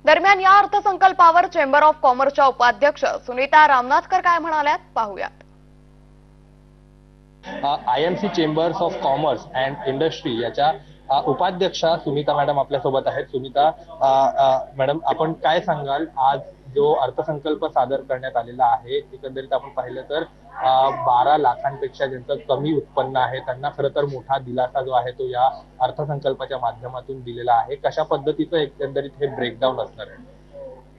दरम्यान या अर्थसंकल्पावर चेंबर ऑफ कॉमर्सच्या उपाध्यक्ष सुनीता रामनाथकर काय म्हणाल्यात पाहूयात। IMC chambers of commerce and industry याच्या उपाध्यक्षा सुनीता मॅडम आपल्यासोबत आहेत। सुनीता मॅडम, आपण काय सांगाल, आज जो अर्थसंकल्प सादर करण्यात आलेला आहे, एकंदरीत आपण पाहिलं तर 12 लाखांपेक्षा ज्यांचं कमी उत्पन्न आहे त्यांना खरं तर मोठा दिलासा जो आहे तो या अर्थसंकल्पाच्या माध्यमातून दिलेला आहे। कशा पद्धतीचं एकंदरीत हे ब्रेकडाऊन असणार आहे?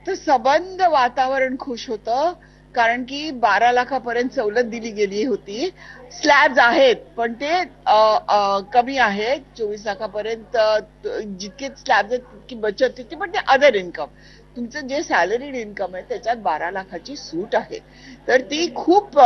तर सबंध वातावरण खुश होतं, कारण की 12 लाखापर्यंत सवलत दिली गेली होती। स्लॅब्स आहेत पण ते कमी आहेत। 24 लाखापर्यंत जितके स्लॅब्स आहेत तितकी बचत होती, पण ते अदर इन्कम, तुमचं जे सॅलरीड इन्कम आहे त्याच्यात 12 लाखाची सूट आहे। तर ती खूप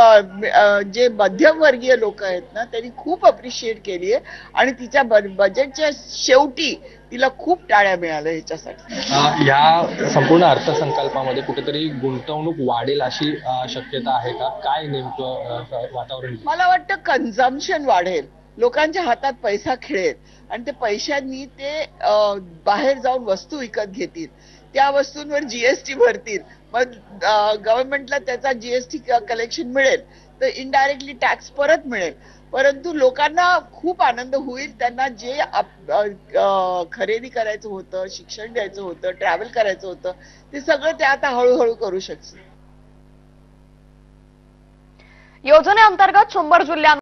जे मध्यमवर्गीय लोक आहेत ना त्यांनी खूप अप्रिशिएट केली आहे आणि तिच्या बजेटच्या शेवटी तिला खूप टाळ्या मिळाल्या ह्याच्यासाठी। या संपूर्ण अर्थसंकल्पामध्ये कुठेतरी गुंतवणूक वाढेल अशी शक्यता आहे का? काय नेमकं वातावरण? मला वाटतं कन्झम्पशन वाढेल, लोकांच्या हातात पैसा खेळेल आणि ते पैशांनी ते बाहेर जाऊन वस्तू विकत घेतील, त्या वस्तूंवर जीएसटी भरतील, मग गव्हर्नमेंटला त्याचा जीएसटी कलेक्शन मिळेल, तर इनडायरेक्टली टॅक्स परत मिळेल। परंतु लोकांना खूप आनंद होईल, त्यांना जे खरेदी करायचं होतं, शिक्षण द्यायचं होतं, ट्रॅव्हल करायचं होतं, ते सगळं ते आता हळूहळू करू शकतील। योजनेअंतर्गत 100 जिल्ह्यांना